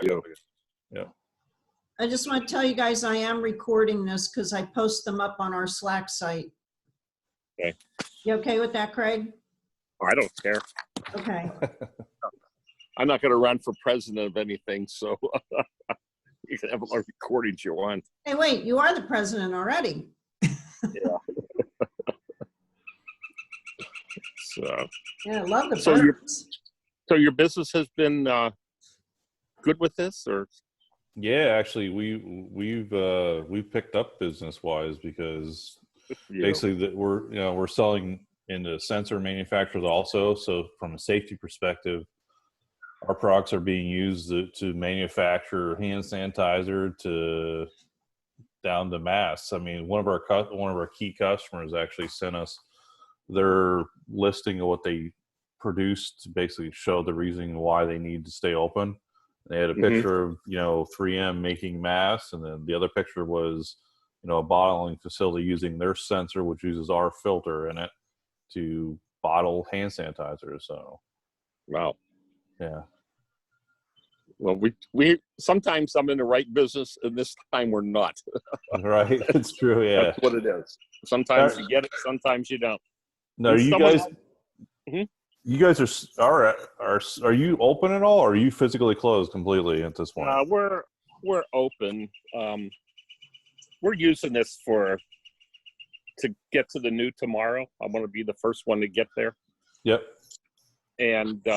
you. Yeah. I just want to tell you guys I am recording this because I post them up on our Slack site. Okay. You okay with that, Craig? I don't care. Okay. I'm not going to run for president of anything, so you can have all the recordings you want. Hey, wait, you are the president already. Yeah. So. Yeah, I love the So your business has been good with this, or? Yeah, actually, we've picked up business wise because basically we're selling into sensor manufacturers also. So from a safety perspective, our products are being used to manufacture hand sanitizer to down to masks. I mean, one of our key customers actually sent us their listing of what they produced to basically show the reason why they need to stay open. They had a picture of 3M making masks, and then the other picture was a bottling facility using their sensor, which uses our filter in it to bottle hand sanitizer. So, wow. Yeah. Well, we sometimes I'm in the right business, and this time we're not. Right, it's true. Yeah, that's what it is. Sometimes you get it, sometimes you don't. No, you guys are you open at all, or are you physically closed completely at this point? We're open. We're using this to get to the new tomorrow. I want to be the first one to get there. Yep. And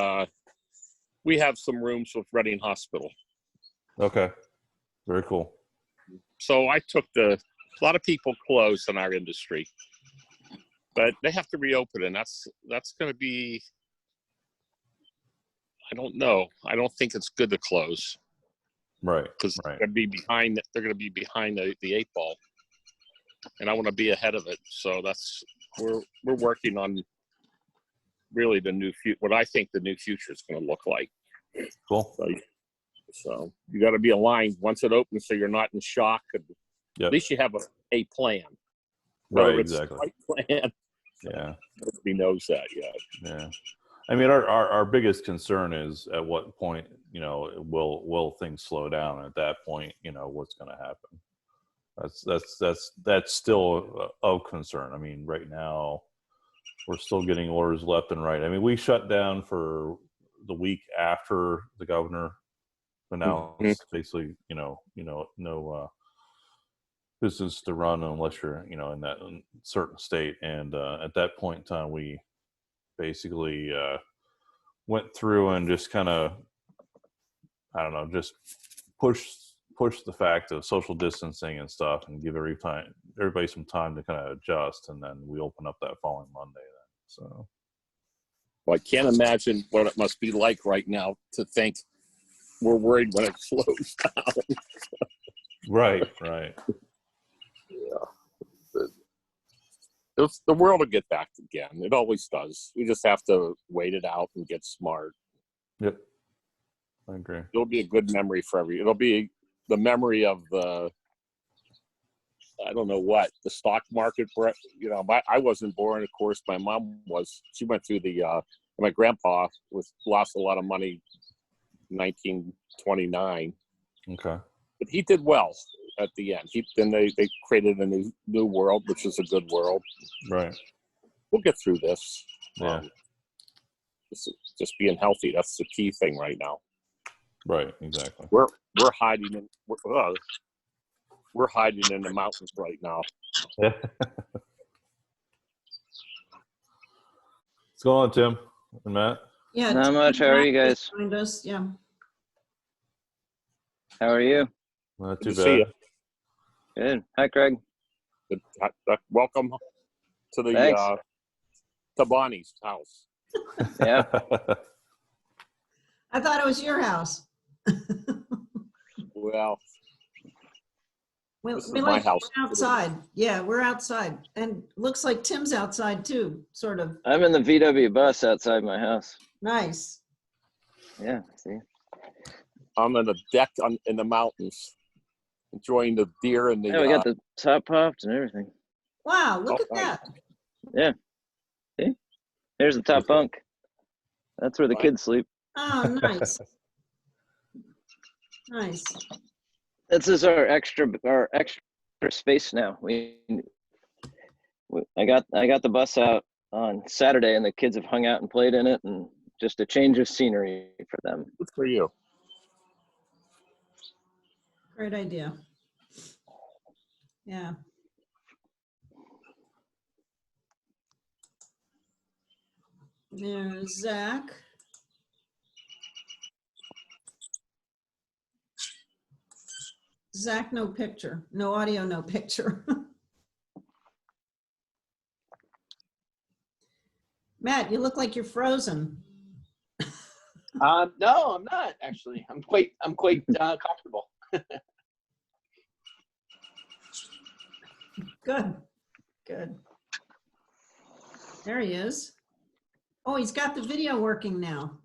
we have some rooms with Reading Hospital. Okay. Very cool. So I took a lot of people closed in our industry, but they have to reopen, and that's going to be, I don't know. I don't think it's good to close. Right. Because they're going to be behind. They're going to be behind the 8 ball, and I want to be ahead of it. So we're working on really the new what I think the new future is going to look like. Cool. So you got to be aligned once it opens, so you're not in shock. Yep. At least you have a plan. Right. Exactly. Right plan. Yeah. Nobody knows that yet. Yeah. I mean, our biggest concern is at what point, will things slow down? At that point, what's going to happen? That's still of concern. I mean, right now, we're still getting orders left and right. I mean, we shut down for the week after the governor announced basically, no business to run unless you're, in that certain state. And at that point in time, we basically went through and just kind of, I don't know, just push the fact of social distancing and stuff, and give everybody some time to kind of adjust, and then we open up that following Monday. Then, so. Well, I can't imagine what it must be like right now to think we're worried when it slows down. Right. Yeah. The world will get back again. It always does. We just have to wait it out and get smart. Yep. I agree. It'll be a good memory for it'll be the memory of I don't know what, the stock market. I wasn't born, of course. My mom was. She went through my grandpa lost a lot of money in 1929. Okay. But he did well at the end. Then they created a new world, which is a good world. Right. We'll get through this. Yeah. Just being healthy. That's the key thing right now. Right. Exactly. We're hiding in we're hiding in the mountains right now. Yeah. What's going on, Tim and Matt? Yeah. Not much. How are you guys? Behind us. Yeah. How are you? Not too Good to see bad. you. Good. Hi, Craig. Welcome to the Tabani's house. Yeah. I thought it was your house. Well, We this is like my house. outside. Yeah, we're outside. And looks like Tim's outside too, sort of. I'm in the VW bus outside my house. Nice. Yeah. See. I'm on the deck in the mountains, enjoying the deer and the. Yeah, we got the top popped and everything. Wow, look at that. Yeah. See? There's the top bunk. That's where the kids sleep. Oh, nice. Nice. This is our extra space now. I got the bus out on Saturday, and the kids have hung out and played in it, and just a change of scenery for them. Good for you. Great idea. Yeah. There's Zach. Zach, no picture, no audio, no picture. Matt, you look like you're frozen. No, I'm not actually. I'm quite comfortable. Good, good. There he is. Oh, he's got the video working now.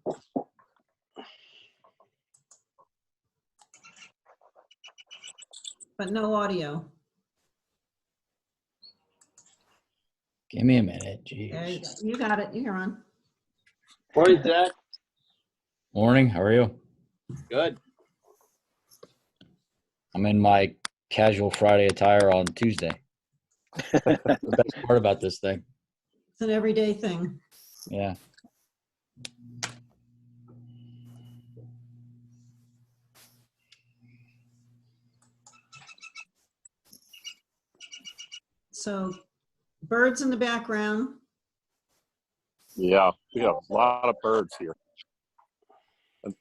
But no audio. Give me a minute, Yeah, geez. you got it. You're on. Morning, Zach. Morning, how are you? Good. I'm in my casual Friday attire on Tuesday. The best part about this thing. It's an everyday thing. Yeah. So birds in the background. Yeah, we have a lot of birds here. And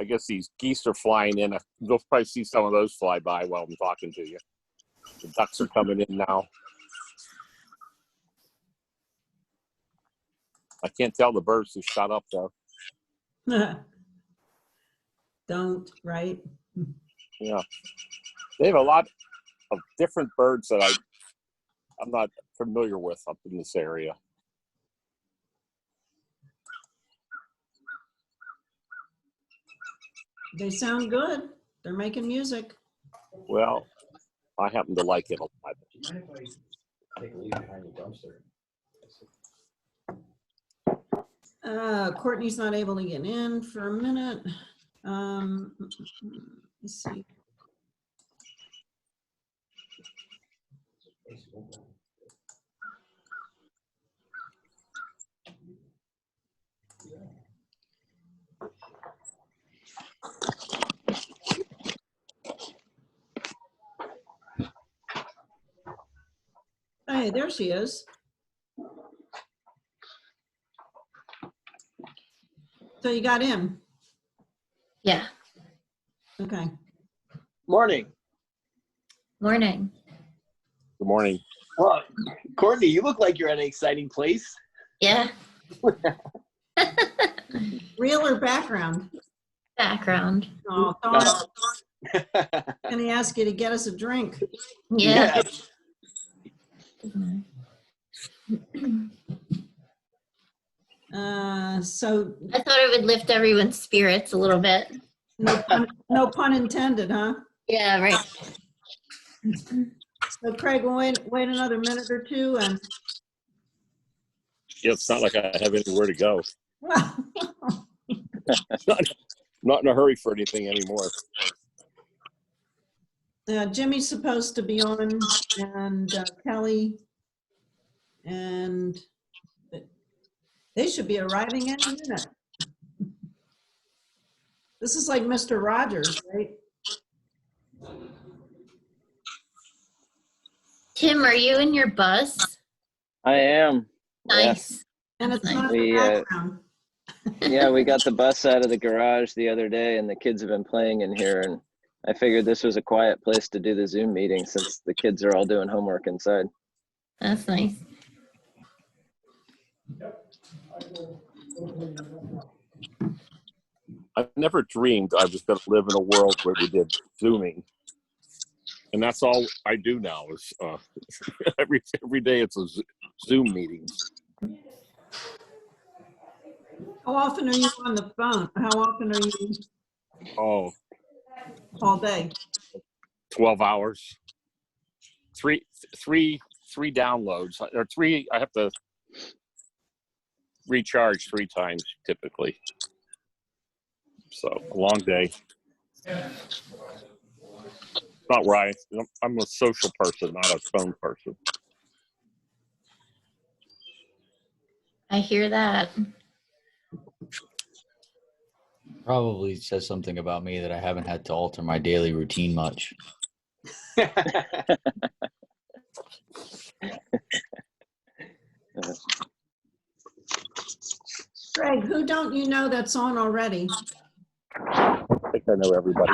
I guess these geese are flying in. You'll probably see some of those fly by while I'm talking to you. The ducks are coming in now. I can't tell the birds to shut up though. Don't, right? Yeah, they have a lot of different birds that I'm not familiar with up in this area. They sound good. They're making music. Well, I happen to like it a lot. Courtney's not able to get in for a minute. Let's see. Hey, there she is. So you got in? Yeah. Okay. Morning. Morning. Good morning. Well, Courtney, you look like you're at an exciting place. Yeah. Real or background? Background. Oh, darn. Can he ask you to get us a drink? Yeah. So I thought it would lift everyone's spirits a little bit. no pun intended, huh? Yeah, right. So Craig, we'll wait another minute or two and Yeah, it's not like I have anywhere to go. well, Not in a hurry for anything anymore. Jimmy's supposed to be on and Kelly and they should be arriving any minute. This is like Mr. Rogers, right? Tim, are you in your bus? I am. Nice. And it's Nice. not the background. Yeah, we got the bus out of the garage the other day, and the kids have been playing in here, and I figured this was a quiet place to do the Zoom meeting since the kids are all doing homework inside. That's nice. I've never dreamed I was going to live in a world where we did Zooming. And that's all I do now is every day it's a Zoom meeting. How often are you on the phone? How often are you Oh, all day? 12 hours. Three downloads or three. I have to recharge 3 times typically. So a long day. Not where I'm a social person, not a phone person. I hear that. Probably says something about me that I haven't had to alter my daily routine much. Greg, who don't you know that's on already? I think I know everybody.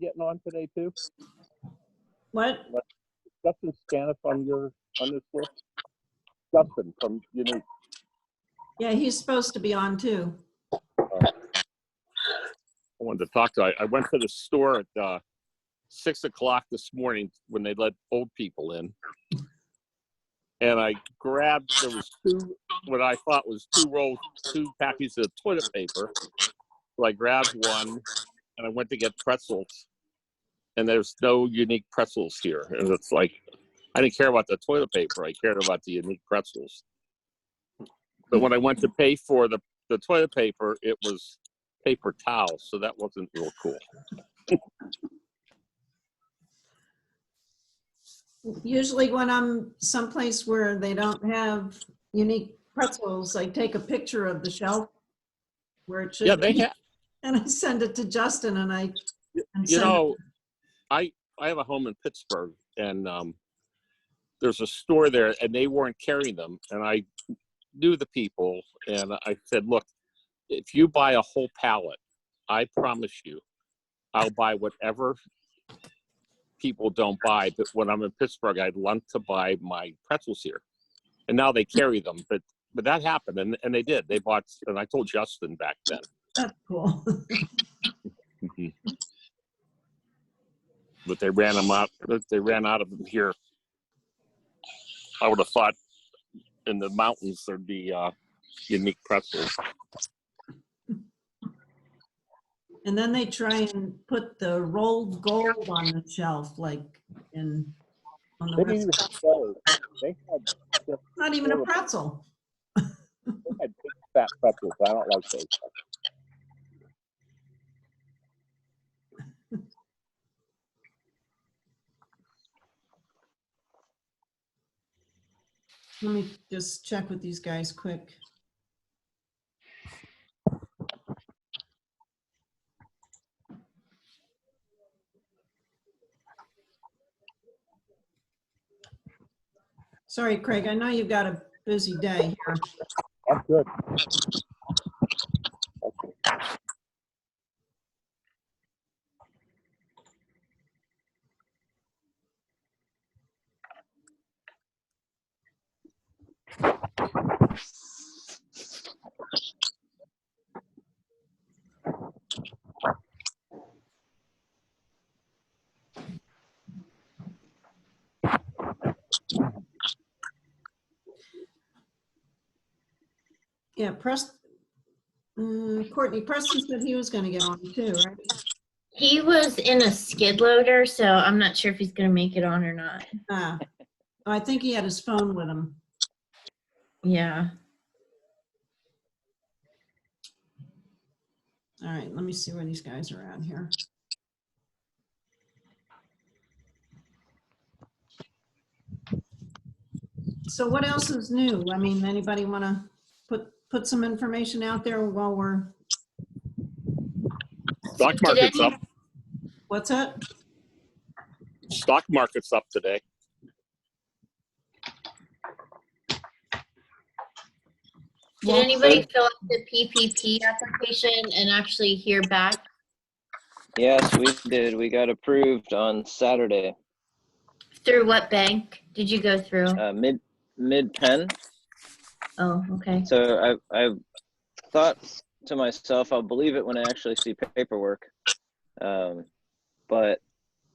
Getting on today too. What? Justin Scaniff on this list. Justin from Unique. Yeah, he's supposed to be on too. I wanted to talk to. I went to the store at 6 o'clock this morning when they let old people in, and I grabbed. There was what I thought was two packages of toilet paper. So I grabbed one, and I went to get pretzels, and there's no Unique pretzels here. And it's like, I didn't care about the toilet paper. I cared about the Unique pretzels. But when I went to pay for the toilet paper, it was paper towels, so that wasn't real cool. Usually when I'm someplace where they don't have Unique pretzels, I take a picture of the shelf where it should Yeah, be, they have. and I send it to Justin, and I You know, I have a home in Pittsburgh, and there's a store there, and they weren't carrying them, and I knew the people, and I said, look, if you buy a whole pallet, I promise you, I'll buy whatever people don't buy. But when I'm in Pittsburgh, I'd love to buy my pretzels here, and now they carry them. But that happened, and they did. They bought, and I told Justin back then. That's cool. But they ran them out. They ran out of them here. I would have thought in the mountains there'd be Unique pretzels. And then they try and put the rolled gold on the shelf, like on the They didn't even rest. have those. They had Not even a pretzel. They had big fat pretzels. I don't like those. Let me just check with these guys quick. Sorry, Craig, I know you've got a busy day here. I'm good. Yeah, Courtney, Preston said he was going to get on too, right? He was in a skid loader, so I'm not sure if he's going to make it on or not. I think he had his phone with him. Yeah. All right, let me see where these guys are at here. So what else is new? I mean, anybody want to put some information out there while we're... Stock market's up. What's that? Stock market's up today. Did anybody fill out the PPP application and actually hear back? Yes, we did. We got approved on Saturday. Through what bank did you go through? Mid Penn. Oh, okay. So I thought to myself, I'll believe it when I actually see paperwork. But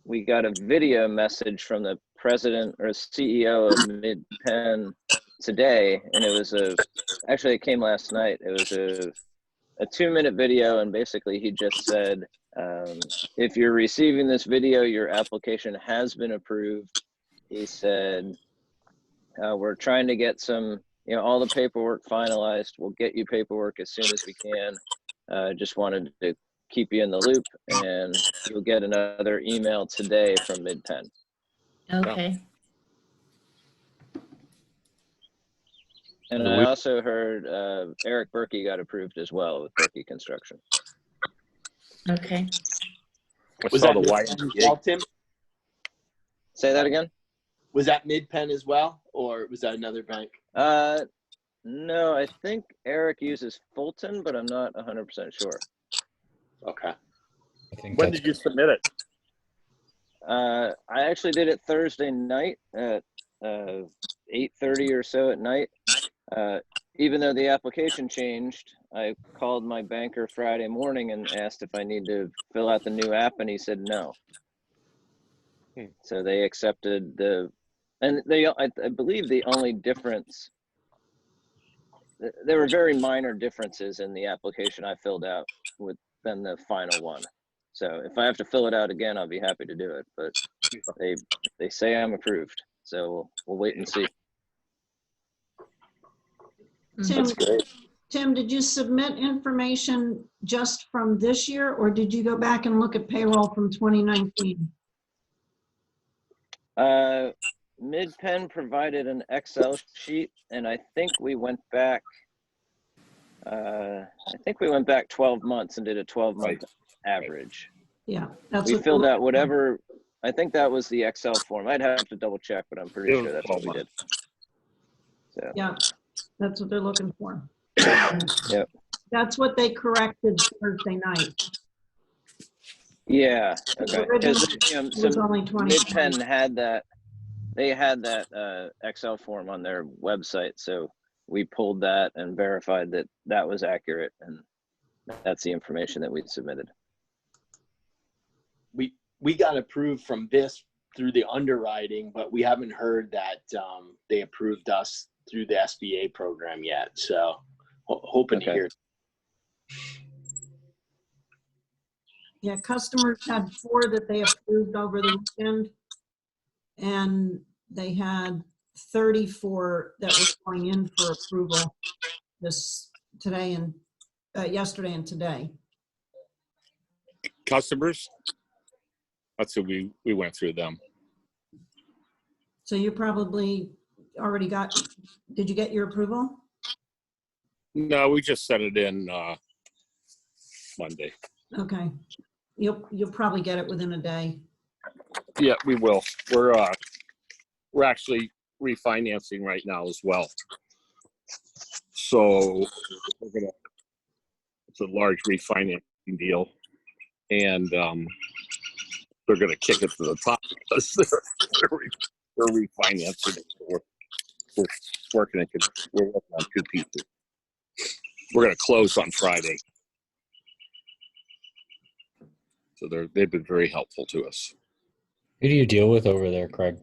we got a video message from the president or CEO of Mid Penn today, and actually it came last night. It was a 2-minute video, and basically he just said, if you're receiving this video, your application has been approved. He said, we're trying to get some all the paperwork finalized. We'll get you paperwork as soon as we can. Just wanted to keep you in the loop, and you'll get another email today from Mid-Penn. Okay. And I also heard Eric Berkey got approved as well with Berkey Construction. Okay. Was that Mid-Penn as well, Tim? Say that again? Was that Mid-Penn as well, or was that another bank? No, I think Eric uses Fulton, but I'm not 100% sure. Okay. I think When that's did you submit it? I actually did it Thursday night at 8:30 or so at night. Even though the application changed, I called my banker Friday morning and asked if I need to fill out the new app, and he said no. So they accepted and I believe the only difference, there were very minor differences in the application I filled out than the final one. So if I have to fill it out again, I'll be happy to do it. But they say I'm approved, so we'll wait and see. Tim, That's great. Tim, did you submit information just from this year, or did you go back and look at payroll from 2019? Mid-Penn provided an Excel sheet, and I think we went back 12 months and did a 12-month average. Yeah, that's We what filled out whatever. I think that was the Excel form. I'd have to double check, but I'm pretty sure that's what we did. So Yeah, that's what they're looking for. Yep. That's what they corrected Thursday night. Yeah. Okay. Originally, it was only 20. Mid-Penn had that. They had that Excel form on their website, so we pulled that and verified that that was accurate, and that's the information that we submitted. We got approved from this through the underwriting, but we haven't heard that they approved us through the SBA program yet. So hoping to hear. Yeah, customers had 4 that they approved over the weekend, and they had 34 that were going in for approval yesterday and today. Customers? That's who we went through them. So you probably already did you get your approval? No, we just sent it in Monday. Okay. You'll probably get it within a day. Yeah, we will. We're actually refinancing right now as well. So it's a large refinancing deal, and they're going to kick it to the top because they're refinancing it. So we're working on 2 pieces. We're going to close on Friday. So they've been very helpful to us. Who do you deal with over there, Craig?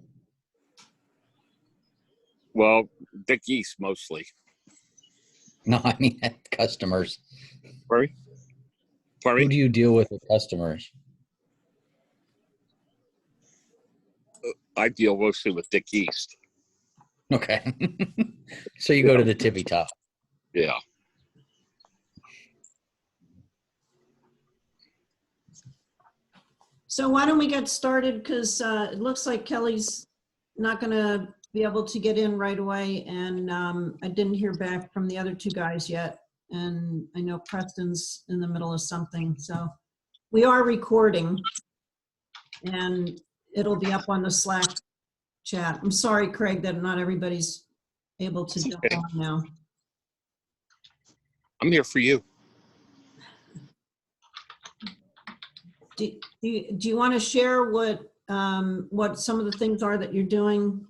Well, Dick East mostly. No, I mean customers. Sorry? Who do you deal with customers? I deal mostly with Dick East. Okay. So you go to the tippy top. Yeah. So why don't we get started? Because it looks like Kelly's not going to be able to get in right away. And I didn't hear back from the other 2 guys yet. And I know Preston's in the middle of something. So we are recording, and it'll be up on the Slack chat. I'm sorry, Craig, that not everybody's able to jump on now. I'm here for you. Do you want to share what some of the things are that you're doing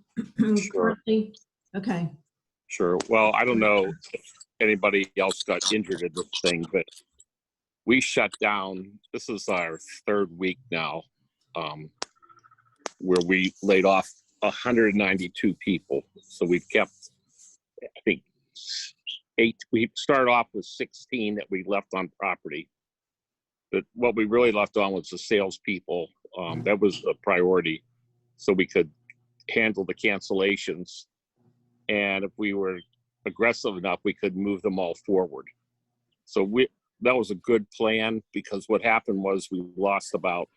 currently? Okay. Sure. Well, I don't know if anybody else got injured in this thing, but we shut down. This is our 3rd week now, where we laid off 192 people. So we've kept, I think, 8. We started off with 16 that we left on property. But what we really left on was the salespeople. That was a priority, so we could handle the cancellations. And if we were aggressive enough, we could move them all forward. So that was a good plan, because what happened was we lost about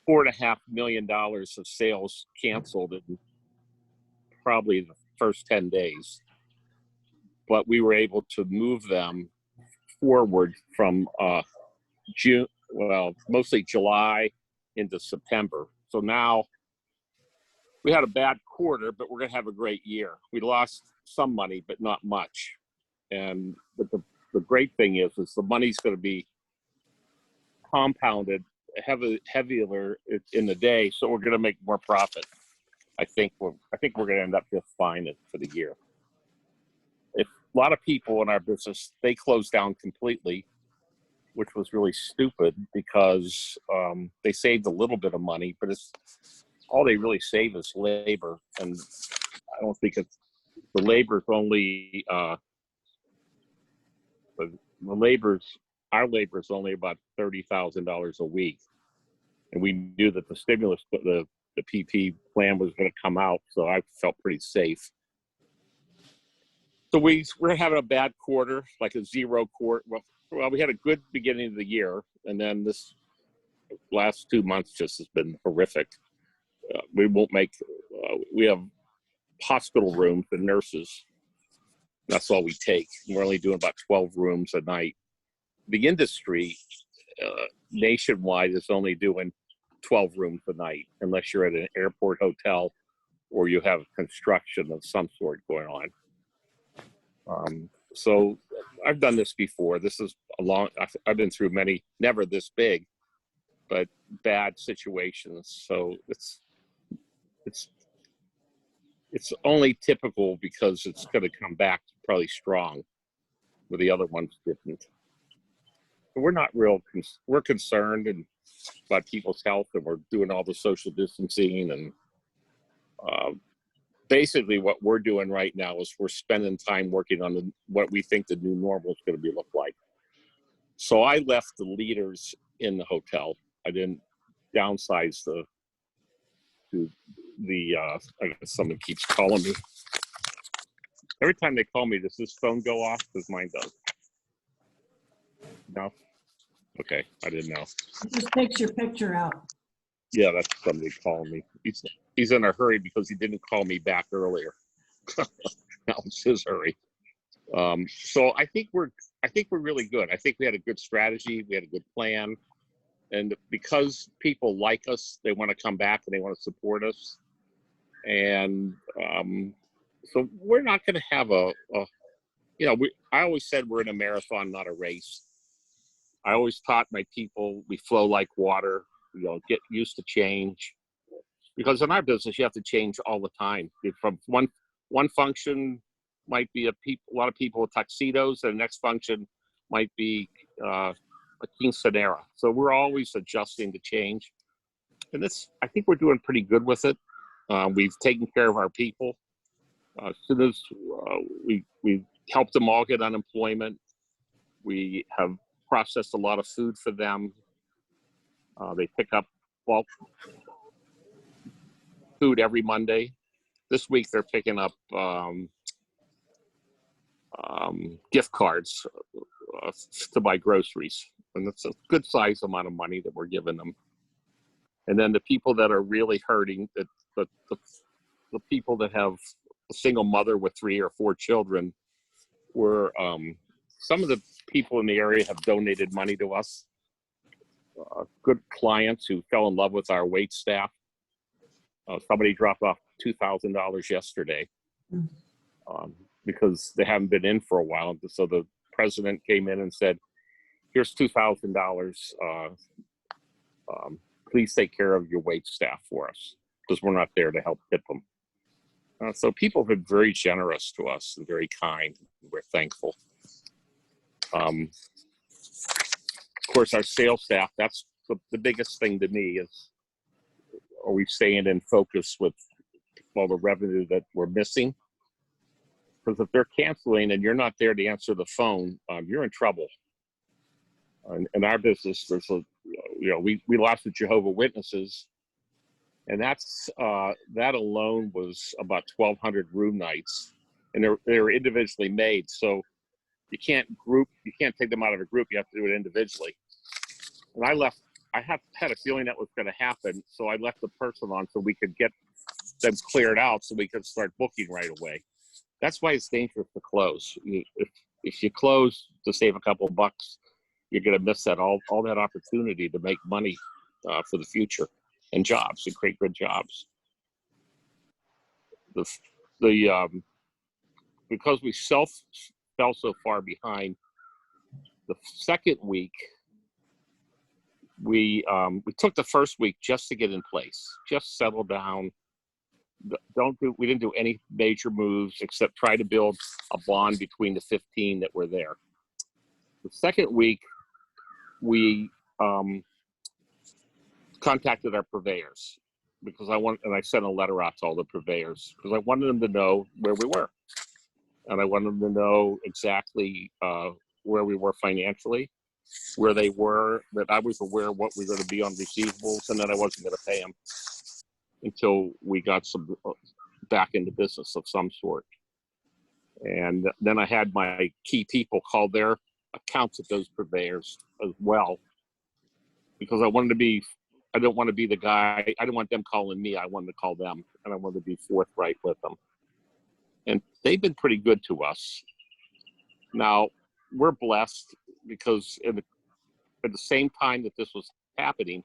$4.5 million of sales canceled in probably the first 10 days. But we were able to move them forward from June, well, mostly July into September. So now we had a bad quarter, but we're going to have a great year. We lost some money, but not much. But the great thing is the money's going to be compounded heavier in the day, so we're going to make more profit. I think we're going to end up just fine for the year. If a lot of people in our business, they closed down completely, which was really stupid, because they saved a little bit of money, but it's all they really save is labor, and I don't think it's the labor's only our labor is only about $30,000 a week, and we knew that the stimulus, the PP plan was going to come out, so I felt pretty safe. So we're having a bad quarter, like a zero quarter. Well, we had a good beginning of the year, and then this last 2 months just has been horrific. We won't make. We have hospital rooms and nurses. That's all we take. We're only doing about 12 rooms a night. The industry nationwide is only doing 12 rooms a night, unless you're at an airport hotel or you have construction of some sort going on. So I've done this before. This is I've been through many, never this big, but bad situations. So it's only typical because it's going to come back probably strong, where the other ones didn't. But we're not we're concerned about people's health, and we're doing all the social distancing, and basically what we're doing right now is we're spending time working on what we think the new normal is going to look like. So I left the leaders in the hotel. I didn't downsize I guess someone keeps calling me. Every time they call me, does this phone go off? Because mine does. No? Okay, I didn't know. It just takes your picture out. Yeah, that's somebody calling me. He's in a hurry because he didn't call me back earlier. That was his hurry. So I think we're really good. I think we had a good strategy. We had a good plan. And because people like us, they want to come back and they want to support us. And so we're not going to have I always said we're in a marathon, not a race. I always taught my people we flow like water. Get used to change, because in our business you have to change all the time. From one function might be a lot of people with tuxedos, and the next function might be a quinceanera. So we're always adjusting to change, and I think we're doing pretty good with it. We've taken care of our people. As soon as we helped them all get unemployment, we have processed a lot of food for them. They pick up bulk food every Monday. This week they're picking up gift cards to buy groceries, and that's a good size amount of money that we're giving them. And then the people that are really hurting, the people that have a single mother with 3 or 4 children, some of the people in the area have donated money to us. Good clients who fell in love with our wait staff. Somebody dropped off $2,000 yesterday because they haven't been in for a while. So the president came in and said, "Here's $2,000. Please take care of your wait staff for us, because we're not there to help tip them." So people have been very generous to us and very kind. We're thankful. Of course, our sales staff, that's the biggest thing to me is, are we staying in focus with all the revenue that we're missing? Because if they're canceling and you're not there to answer the phone, you're in trouble. In our business, we lost the Jehovah's Witnesses, and that alone was about 1,200 room nights, and they're individually made. So you can't take them out of a group. You have to do it individually. And I had a feeling that was going to happen, so I left the person on so we could get them cleared out so we could start booking right away. That's why it's dangerous to close. If you close to save a couple of bucks, you're going to miss all that opportunity to make money for the future and jobs, and create good jobs. Because we fell so far behind, the second week we took the first week just to get in place, just settle down. We didn't do any major moves except try to build a bond between the 15 that were there. The second week, we contacted our purveyors because I sent a letter out to all the purveyors because I wanted them to know where we were, and I wanted them to know exactly where we were financially, where they were, that I was aware of what we were going to be on receivables, and that I wasn't going to pay them until we got some back into business of some sort. And then I had my key people call their accounts at those purveyors as well, because I didn't want to be the guy. I didn't want them calling me. I wanted to call them, and I wanted to be forthright with them. And they've been pretty good to us. Now, we're blessed because at the same time that this was happening,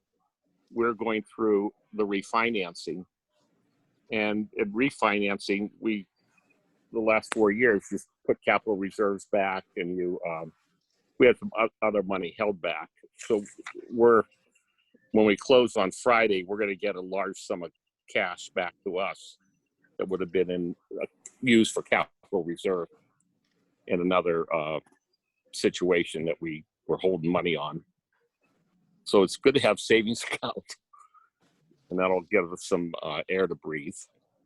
we're going through the refinancing. And in refinancing, the last 4 years, just put capital reserves back, and we had some other money held back. So when we close on Friday, we're going to get a large sum of cash back to us that would have been used for capital reserve in another situation that we were holding money on. So it's good to have savings account, and that'll give us some air to breathe.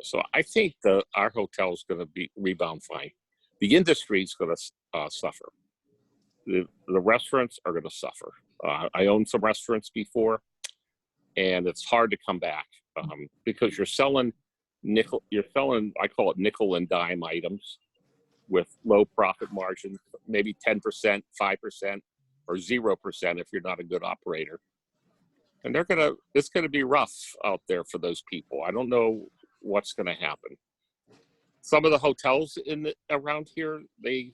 So I think our hotel is going to rebound fine. The industry is going to suffer. The restaurants are going to suffer. I owned some restaurants before, and it's hard to come back because you're selling I call it nickel and dime items with low profit margins, maybe 10%, 5%, or 0% if you're not a good operator. And it's going to be rough out there for those people. I don't know what's going to happen. Some of the hotels around here, they're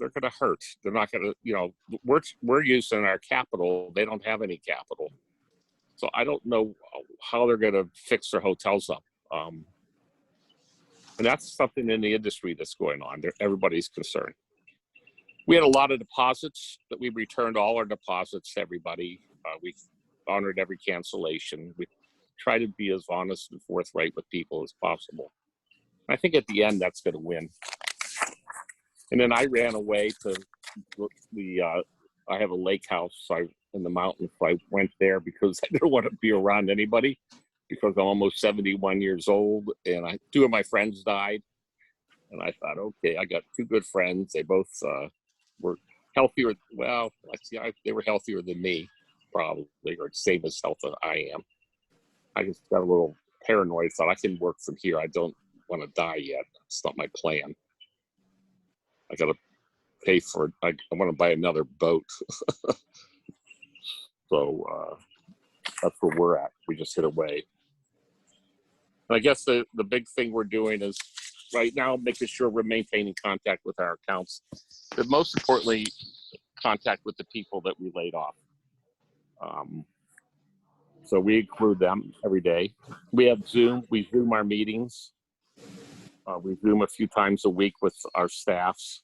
going to hurt. They're not going to, we're using our capital. They don't have any capital. So I don't know how they're going to fix their hotels up. And that's something in the industry that's going on. Everybody's concerned. We had a lot of deposits that we returned all our deposits to everybody. We honored every cancellation. We try to be as honest and forthright with people as possible. I think at the end, that's going to win. And then I ran away to I have a lake house in the mountains. So I went there because I didn't want to be around anybody because I'm almost 71 years old. And 2 of my friends died. And I thought, okay, I got 2 good friends. They both were healthier. Well, they were healthier than me, probably, or same as healthy as I am. I just got a little paranoid. Thought I can work from here. I don't want to die yet. It's not my plan. I got to pay for it. I want to buy another boat. So that's where we're at. We just hit away. And I guess the big thing we're doing is right now making sure we're maintaining contact with our accounts, but most importantly, contact with the people that we laid off. So we include them every day. We have Zoom. We Zoom our meetings. We Zoom a few times a week with our staffs.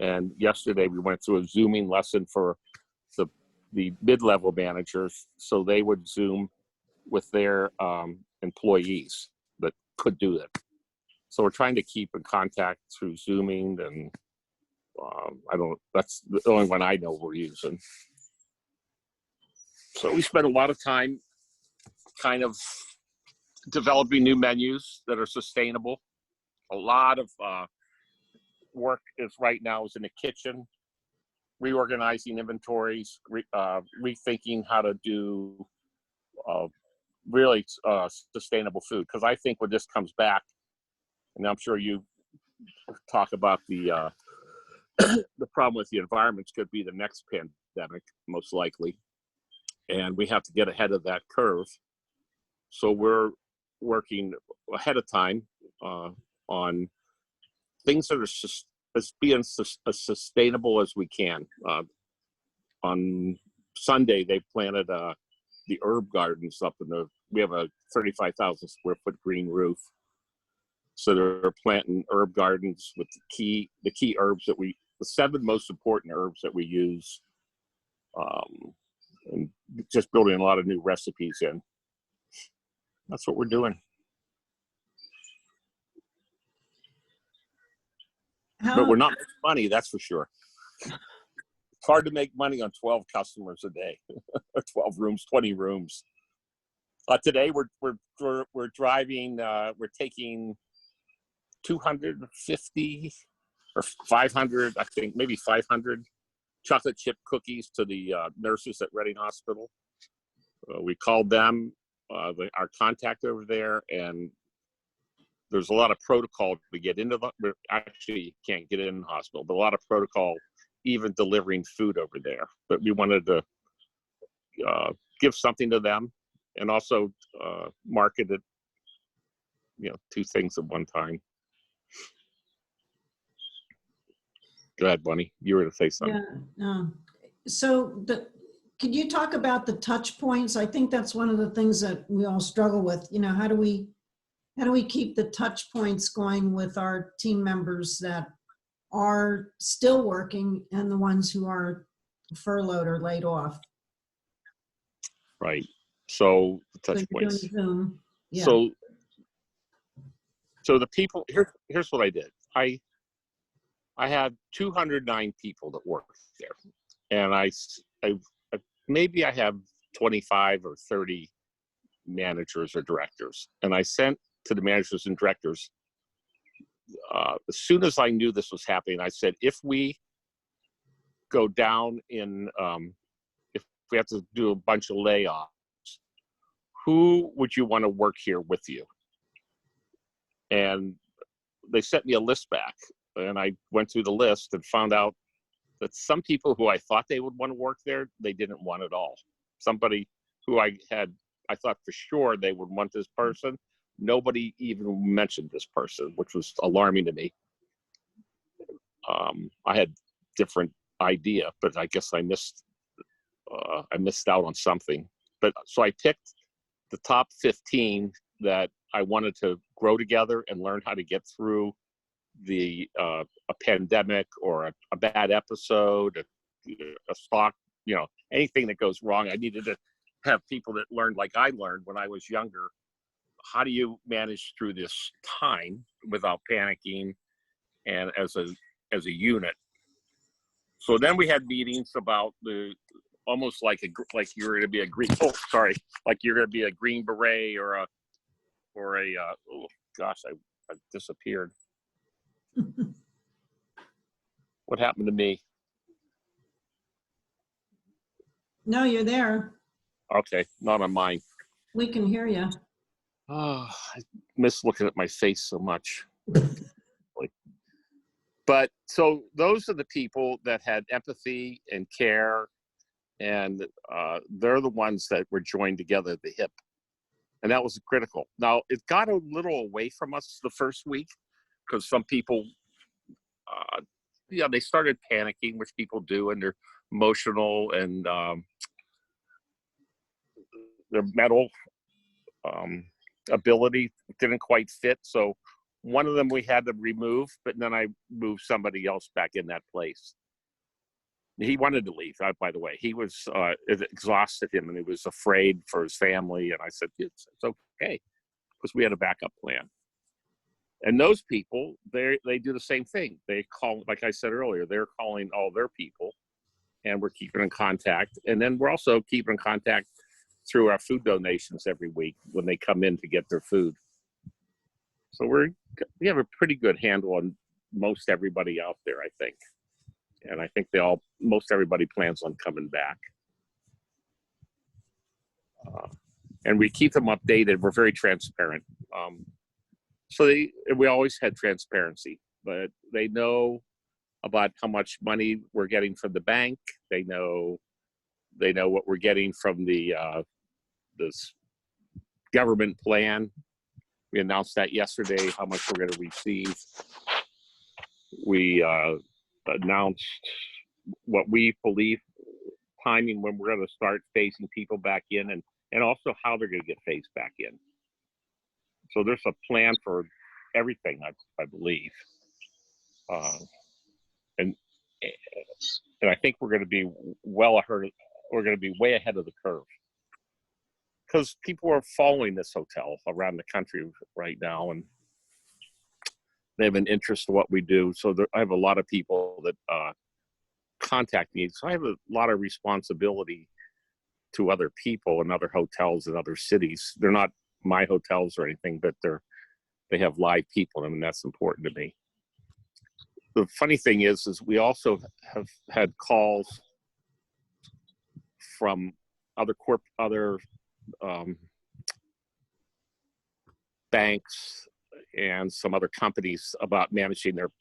And yesterday we went through a Zooming lesson for the mid-level managers, so they would Zoom with their employees that could do it. So we're trying to keep in contact through Zooming, and that's the only one I know we're using. So we spent a lot of time kind of developing new menus that are sustainable. A lot of work right now is in the kitchen, reorganizing inventories, rethinking how to do really sustainable food. Because I think when this comes back And I'm sure you talk about the the problem with the environments could be the next pandemic, most likely. And we have to get ahead of that curve. So we're working ahead of time on things that are being as sustainable as we can. On Sunday, they planted the herb gardens up we have a 35,000 square foot green roof. So they're planting herb gardens with the key herbs the 7 most important herbs that we use, and just building a lot of new recipes in. That's what we're doing. But we're not making money, that's for sure. It's hard to make money on 12 customers a day, or 12 rooms, 20 rooms. Today we're driving. We're taking 250 or 500, I think, maybe 500 chocolate chip cookies to the nurses at Reading Hospital. We called them, our contact over there, and there's a lot of protocol to get into actually you can't get in the hospital, but a lot of protocol even delivering food over there. But we wanted to give something to them and also market it, 2 things at one time. Go ahead, Bunny. You were to say something. Yeah. So could you talk about the touch points? I think that's one of the things that we all struggle with. How do we keep the touch points going with our team members that are still working and the ones who are furloughed or laid off? Right. So the touch points. Zoom. Yeah. So the people here's what I did. I had 209 people that work there, and I maybe I have 25 or 30 managers or directors, and I sent to the managers and directors as soon as I knew this was happening. I said, if we go down in if we have to do a bunch of layoffs, who would you want to work here with you? And they sent me a list back, and I went through the list and found out that some people who I thought they would want to work there, they didn't want at all. Somebody who I thought for sure they would want this person, nobody even mentioned this person, which was alarming to me. I had different idea, but I guess I missed out on something. But so I picked the top 15 that I wanted to grow together and learn how to get through a pandemic or a bad episode, a stock, anything that goes wrong. I needed to have people that learned like I learned when I was younger. How do you manage through this time without panicking and as a unit? So then we had meetings about almost like you're going to be a green. Oh, sorry, like you're going to be a Green Beret or a. Oh gosh, I disappeared. What happened to me? No, you're there. Okay, not on mine. We can hear you. Oh, I miss looking at my face so much. But so those are the people that had empathy and care, and they're the ones that were joined together at the hip. And that was critical. Now, it got a little away from us the first week because some people, they started panicking, which people do, and they're emotional, and their mental ability didn't quite fit. So one of them we had to remove, but then I moved somebody else back in that place. He wanted to leave, by the way. He was, it exhausted him, and he was afraid for his family. And I said, it's okay, because we had a backup plan. And those people, they do the same thing. They call, like I said earlier, they're calling all their people, and we're keeping in contact. And then we're also keeping in contact through our food donations every week when they come in to get their food. So we have a pretty good handle on most everybody out there, I think. And I think most everybody plans on coming back. And we keep them updated. We're very transparent. So we always had transparency, but they know about how much money we're getting from the bank. They know what we're getting from this government plan. We announced that yesterday, how much we're going to receive. We announced what we believe timing when we're going to start phasing people back in, and also how they're going to get phased back in. So there's a plan for everything, I believe. And I think we're going to be well ahead. We're going to be way ahead of the curve, because people are following this hotel around the country right now, and they have an interest in what we do. So I have a lot of people that contact me. So I have a lot of responsibility to other people and other hotels in other cities. They're not my hotels or anything, but they have live people, and that's important to me. The funny thing is we also have had calls from other banks and some other companies about managing their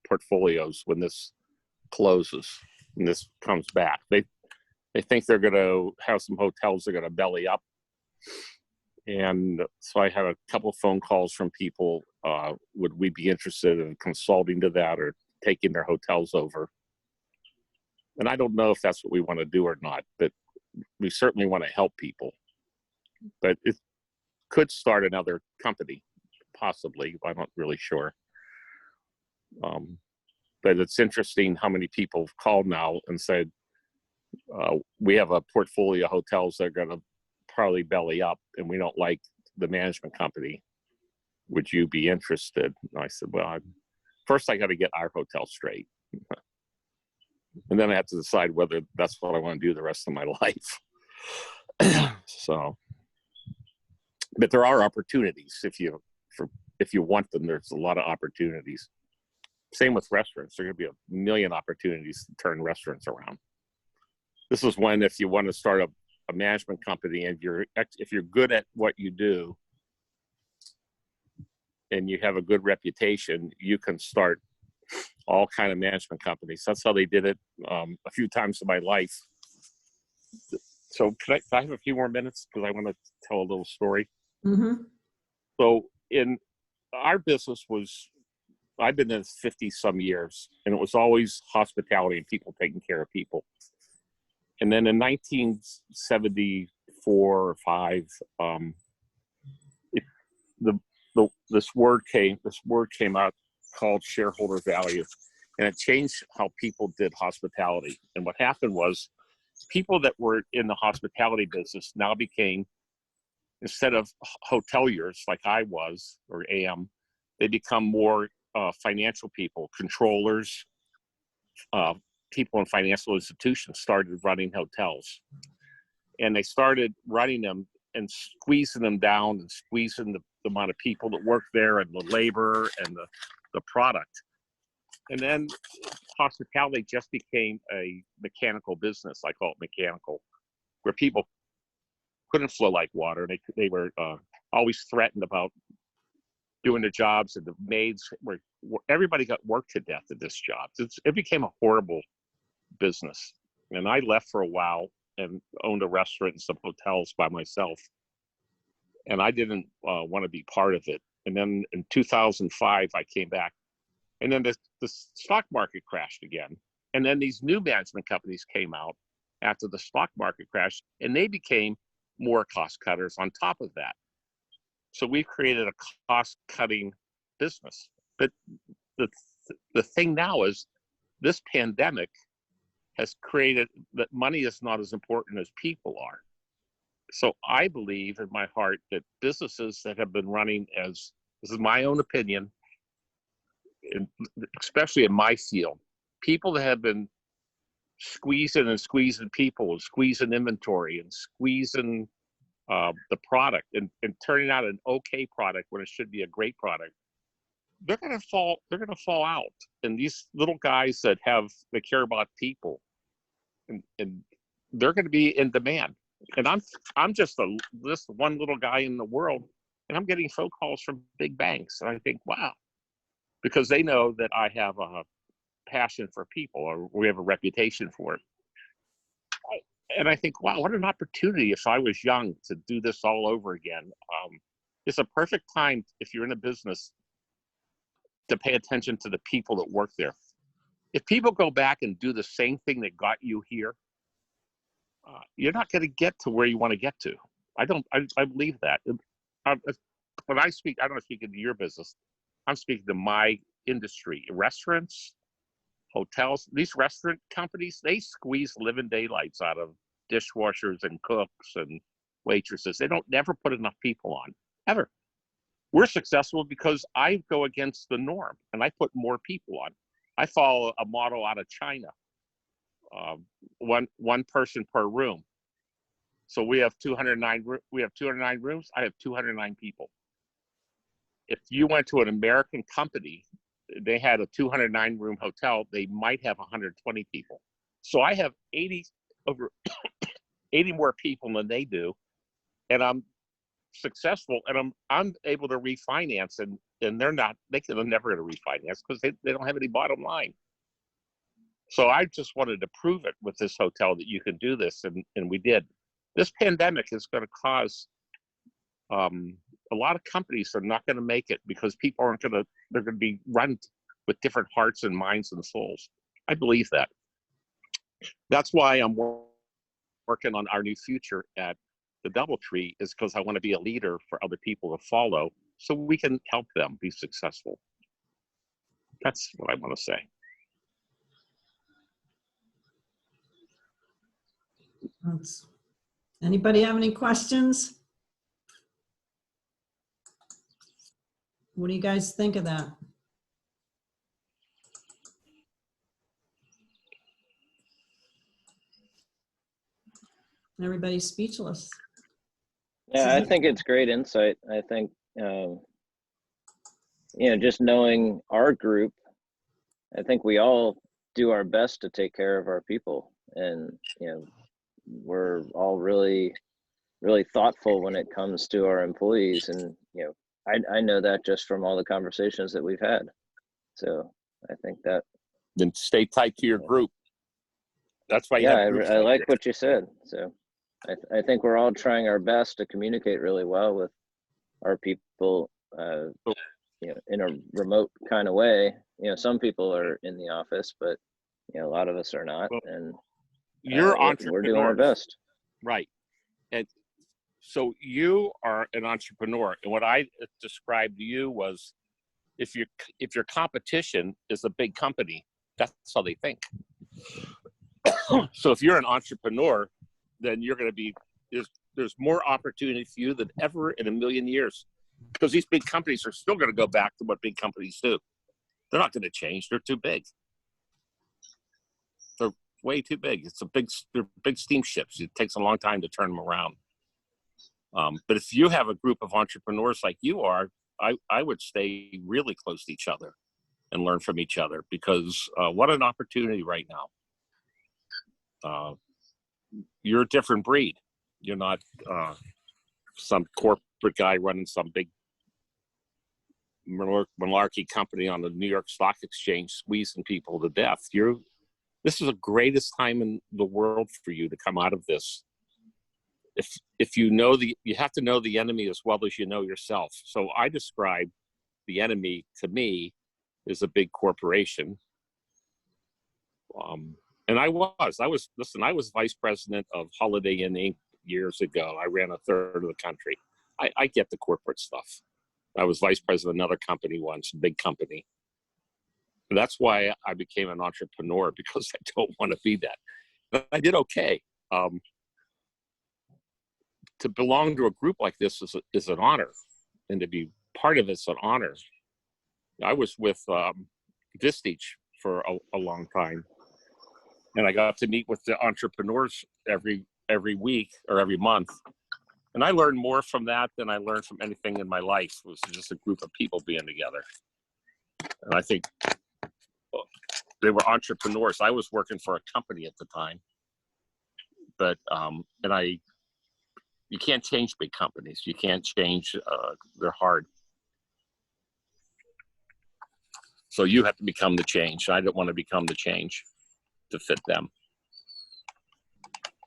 portfolios when this closes and this comes back. They think they're going to have some hotels that are going to belly up. And so I had a couple phone calls from people. Would we be interested in consulting to that or taking their hotels over? And I don't know if that's what we want to do or not, but we certainly want to help people. But it could start another company, possibly. I'm not really sure. But it's interesting how many people have called now and said, we have a portfolio of hotels that are going to probably belly up, and we don't like the management company. Would you be interested? And I said, well, first I got to get our hotel straight. And then I have to decide whether that's what I want to do the rest of my life. So, but there are opportunities if you want them. There's a lot of opportunities. Same with restaurants. There are going to be a million opportunities to turn restaurants around. This is when, if you want to start a management company and if you're good at what you do and you have a good reputation, you can start all kind of management companies. That's how they did it a few times in my life. So can I have a few more minutes, because I want to tell a little story? Mm-hmm. So in our business I've been in 50 some years, and it was always hospitality and people taking care of people. And then in 1974 or 5, this word came out called shareholder value, and it changed how people did hospitality. And what happened was, people that were in the hospitality business now became, instead of hoteliers like I was or am, they become more financial people, controllers. People in financial institutions started running hotels, and they started running them and squeezing them down and squeezing the amount of people that work there and the labor and the product. And then hospitality just became a mechanical business. I call it mechanical, where people couldn't flow like water. They were always threatened about doing their jobs, and the maids everybody got worked to death at this job. It became a horrible business. And I left for a while and owned a restaurant and some hotels by myself. And I didn't want to be part of it. And then in 2005, I came back. And then the stock market crashed again. And then these new management companies came out after the stock market crashed, and they became more cost cutters on top of that. So we've created a cost-cutting business. But the thing now is, this pandemic has created that money is not as important as people are. So I believe in my heart that businesses that have been running this is my own opinion, especially in my field, people that have been squeezing people, and squeezing inventory, and squeezing the product, and turning out an okay product when it should be a great product, they're going to fall out. And these little guys that care about people, and they're going to be in demand. And I'm just this one little guy in the world, And I'm getting phone calls from big banks. And I think, wow, because they know that I have a passion for people, or we have a reputation for it. And I think, wow, what an opportunity if I was young to do this all over again. It's a perfect time, if you're in a business, to pay attention to the people that work there. If people go back and do the same thing that got you here, you're not going to get to where you want to get to. I believe that. When I speak, I don't speak into your business. I'm speaking to my industry. Restaurants, hotels, these restaurant companies, they squeeze living daylights out of dishwashers and cooks and waitresses. They don't never put enough people on, ever. We're successful because I go against the norm and I put more people on. I follow a model out of China, one person per room. So we have 209 rooms. I have 209 people. If you went to an American company, they had a 209 room hotel, they might have 120 people. So I have 80 more people than they do, and I'm successful, and I'm able to refinance, and they're never going to refinance because they don't have any bottom line. So I just wanted to prove it with this hotel that you can do this, and we did. This pandemic is going to cause a lot of companies are not going to make it because people they're going to be run with different hearts and minds and souls. I believe that. That's why I'm working on our new future at the DoubleTree, is because I want to be a leader for other people to follow so we can help them be successful. That's what I want to say. Anybody have any questions? What do you guys think of that? Everybody's speechless. Yeah, I think it's great insight. I think, just knowing our group, I think we all do our best to take care of our people. And, we're all really, really thoughtful when it comes to our employees. And, I know that just from all the conversations that we've had. So I think that. Then stay tight to your group. That's why. Yeah, I like what you said. So I think we're all trying our best to communicate really well with our people, in a remote kind of way. Some people are in the office, but a lot of us are not. And we're doing our best. Right. And so you are an entrepreneur, and what I described to you was, if your competition is a big company, that's how they think. So if you're an entrepreneur, then you're going to be, there's more opportunity for you than ever in a million years, because these big companies are still going to go back to what big companies do. They're not going to change. They're too big. They're way too big. They're big steamships. It takes a long time to turn them around. But if you have a group of entrepreneurs like you are, I would stay really close to each other and learn from each other, because what an opportunity right now. You're a different breed. You're not some corporate guy running some big malarkey company on the New York Stock Exchange, squeezing people to death. This is the greatest time in the world for you to come out of this. If you have to know the enemy as well as you know yourself. So I describe the enemy to me is a big corporation. And I was vice president of Holiday Inn Inc. years ago. I ran a third of the country. I get the corporate stuff. I was vice president of another company once, a big company. And that's why I became an entrepreneur, because I don't want to be that. But I did okay. To belong to a group like this is an honor, and to be part of it's an honor. I was with Vistage for a long time, and I got to meet with the entrepreneurs every week or every month, and I learned more from that than I learned from anything in my life. It was just a group of people being together, and I think they were entrepreneurs. I was working for a company at the time, but and You can't change big companies. You can't change, they're hard. So you have to become the change. I don't want to become the change to fit them.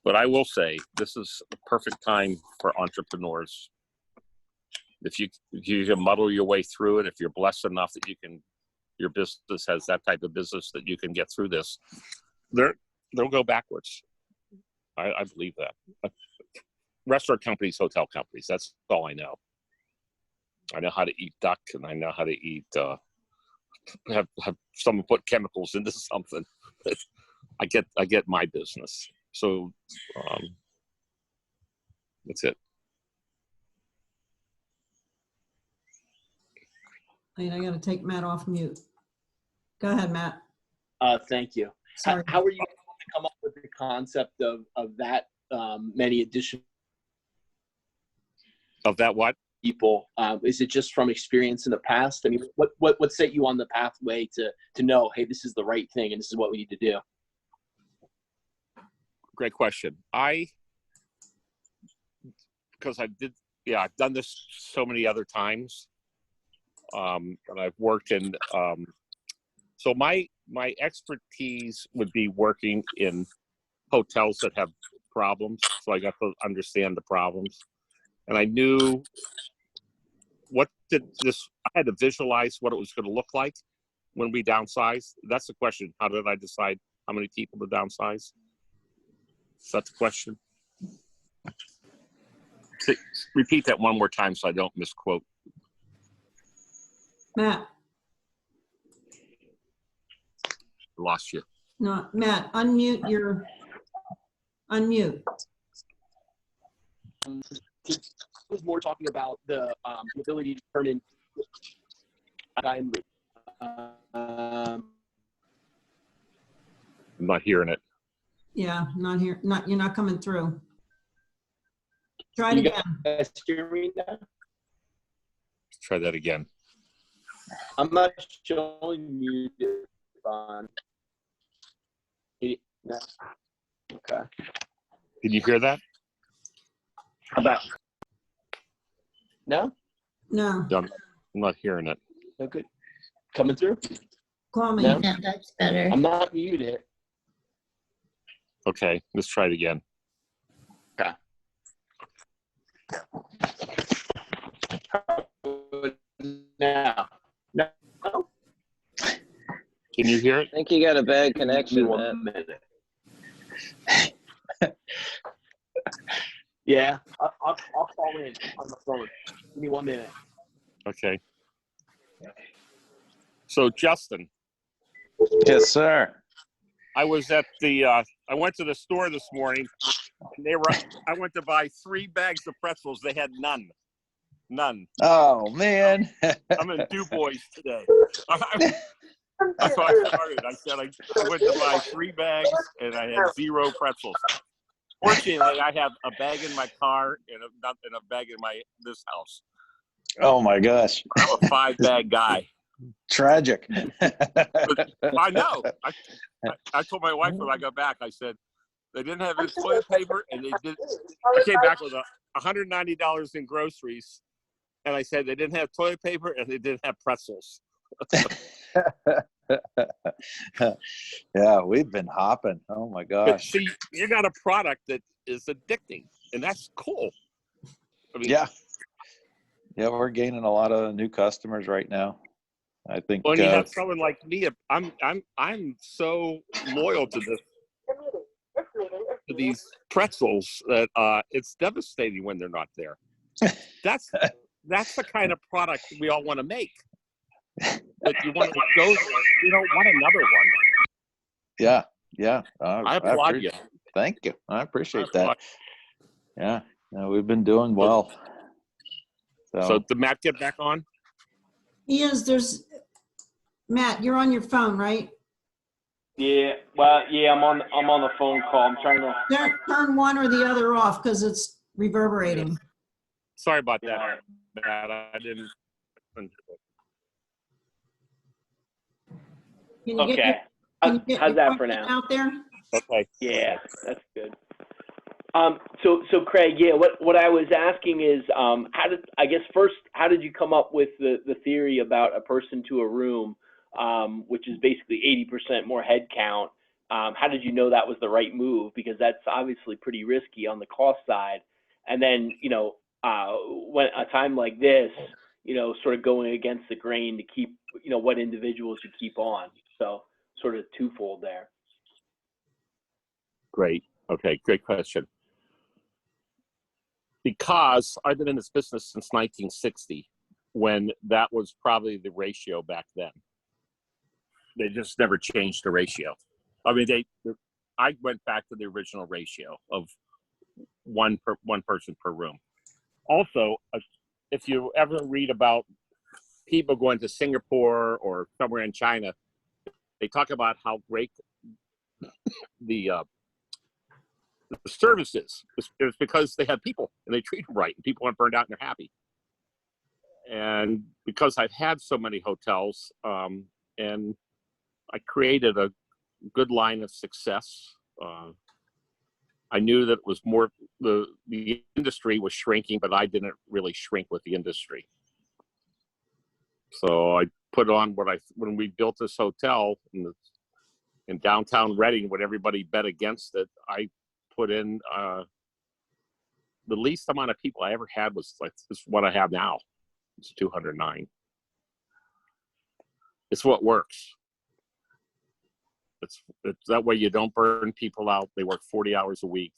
But I will say, this is the perfect time for entrepreneurs. If you can muddle your way through it, if you're blessed enough that your business has that type of business that you can get through this, they'll go backwards. I believe that. Restaurant companies, hotel companies, that's all I know. I know how to eat duck, and I know how to eat, have someone put chemicals into something. I get my business. So that's it. Wait, I gotta take Matt off mute. Go ahead, Matt. Thank you. Sorry. How were you able to come up with the concept of that many additional Of that what? people? Is it just from experience in the past? I mean, what set you on the pathway to know, hey, this is the right thing and this is what we need to do? Great question. Because I've done this so many other times. And I've worked in, so my expertise would be working in hotels that have problems. So I got to understand the problems. And I knew I had to visualize what it was going to look like when we downsize. That's the question. How did I decide how many people to downsize? That's the question. Repeat that one more time so I don't misquote. Matt. Lost you. No, Matt, unmute. It was more talking about the ability to turn in. I'm not hearing it. Yeah, you're not coming through. Try it again. Guys hear me now? Try that again. I'm not showing you on. No. Okay. Can you hear that? How about no? No. I'm not hearing it. No good. Coming through? Call me. No? Yeah, that's better. I'm not muted. Okay, let's try it again. Okay. Now. No. Can you hear it? I think you got a bad connection, One Matt. minute. Yeah, I'll call in on the phone. Give me 1 minute. Okay. So Justin, Yes, sir. I was at I went to the store this morning, and I went to buy 3 bags of pretzels. They had none. Oh, man. I'm in Du Bois today. That's how I started. I said I went to buy 3 bags, and I had 0 pretzels. Fortunately, I have a bag in my car and a bag in this house. Oh, my gosh. I'm a 5-bag guy. Tragic. But I know. I told my wife when I got back, I said, they didn't have any toilet paper, and I came back with $190 in groceries, and I said they didn't have toilet paper, and they didn't have pretzels. Yeah, we've been hopping. Oh, my But gosh. see, you got a product that is addicting, and that's cool. I mean, Yeah, we're gaining a lot of new customers right now. I think. when you have someone like me, I'm so loyal to these pretzels that it's devastating when they're not there. That's the kind of product we all want to make. But you want to go there, you don't want another one. Yeah. I applaud you. Thank you. I appreciate that. Yeah, we've been doing well. So did Matt get back on? He is. Matt, you're on your phone, right? Yeah, well, yeah, I'm on the phone call. I'm trying to Turn one or the other off because it's reverberating. Sorry about that, Matt. I didn't. Can you okay. can you get How's your that for question now? out there? Okay. Yeah, that's good. So Craig, yeah, what I was asking is, how did you come up with the theory about a person to a room, which is basically 80% more head count? How did you know that was the right move? Because that's obviously pretty risky on the cost side. And then, when a time like this, sort of going against the grain to keep, what individuals you keep on. So sort of twofold there. Great. Okay, great question. Because I've been in this business since 1960, when that was probably the ratio back then. They just never changed the ratio. I mean, I went back to the original ratio of one person per room. Also, if you ever read about people going to Singapore or somewhere in China, they talk about how great the service is. It's because they have people and they treat them right, and people aren't burned out and they're happy. And because I've had so many hotels, and I created a good line of success. I knew that it was more, the industry was shrinking, but I didn't really shrink with the industry. So I put on when we built this hotel in downtown Reading, when everybody bet against it, I put in the least amount of people I ever had was like this, what I have now. It's 209. It's what works. It's that way you don't burn people out. They work 40 hours a week.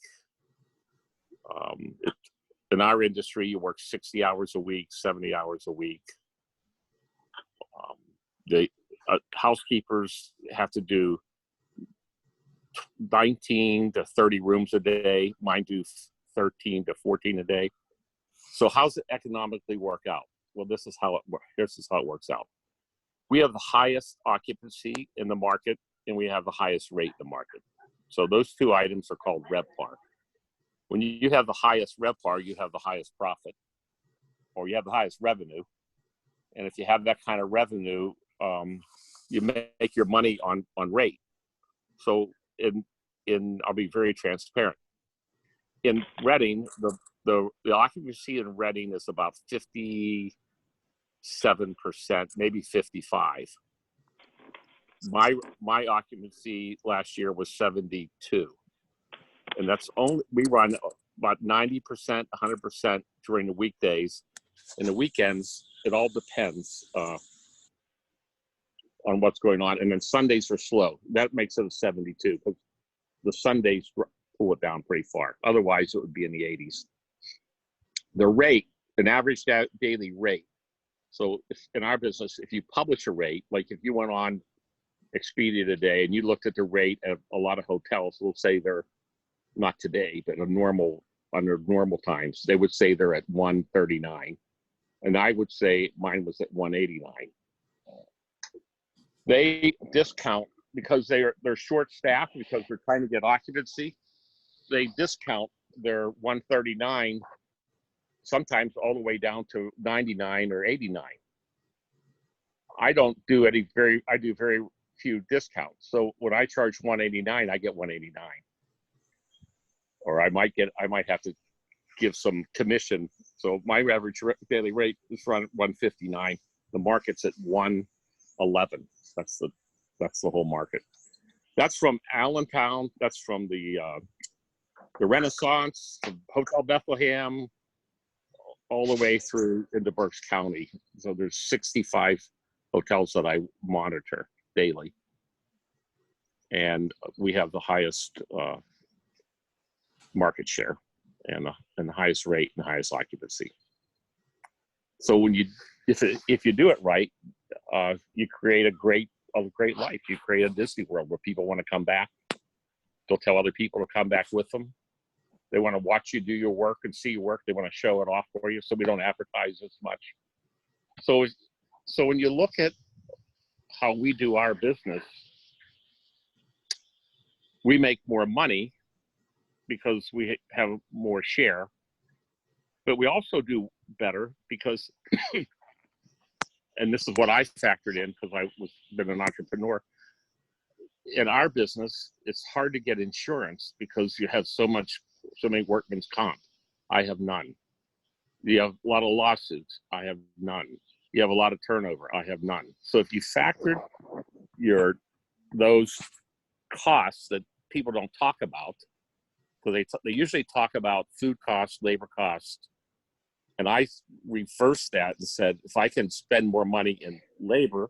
In our industry, you work 60 hours a week, 70 hours a week. The housekeepers have to do 19 to 30 rooms a day. Mine do 13 to 14 a day. So how's it economically work out? Well, this is how it works out. We have the highest occupancy in the market, and we have the highest rate in the market. So those two items are called RevPAR. When you have the highest RevPAR, you have the highest profit, or you have the highest revenue. And if you have that kind of revenue, you make your money on rate. So I'll be very transparent. In Reading, the occupancy in Reading is about 57%, maybe 55%. My occupancy last year was 72%, and that's only, we run about 90%, 100% during the weekdays. In the weekends, it all depends on what's going on, and then Sundays are slow. That makes it a 72, because the Sundays pull it down pretty far. Otherwise, it would be in the 80s. The rate, an average daily rate. So in our business, if you publish a rate, like if you went on Expedia today and you looked at the rate of a lot of hotels, we'll say they're not today, but under normal times, they would say they're at 139. And I would say mine was at 189. They discount because they're short staffed, because they're trying to get occupancy. They discount their 139 sometimes all the way down to 99 or 89. I don't do I do very few discounts. So when I charge 189, I get 189. Or I might have to give some commission. So my average daily rate is around 159. The market's at 111. That's the whole market. That's from Allentown. That's from the Renaissance, the Hotel Bethlehem, all the way through into Berks County. So there's 65 hotels that I monitor daily, and we have the highest market share and the highest rate and the highest occupancy. So when if you do it right, you create a great life. You create a Disney World where people want to come back. They'll tell other people to come back with them. They want to watch you do your work and see your work. They want to show it off for you, so we don't advertise as much. So when you look at how we do our business, we make more money because we have more share, but we also do better because, and this is what I factored in because been an entrepreneur. In our business, it's hard to get insurance because you have so much so many workman's comp. I have none. You have a lot of lawsuits. I have none. You have a lot of turnover. I have none. So if you factored those costs that people don't talk about, so they usually talk about food costs, labor costs, and I reversed that and said, if I can spend more money in labor,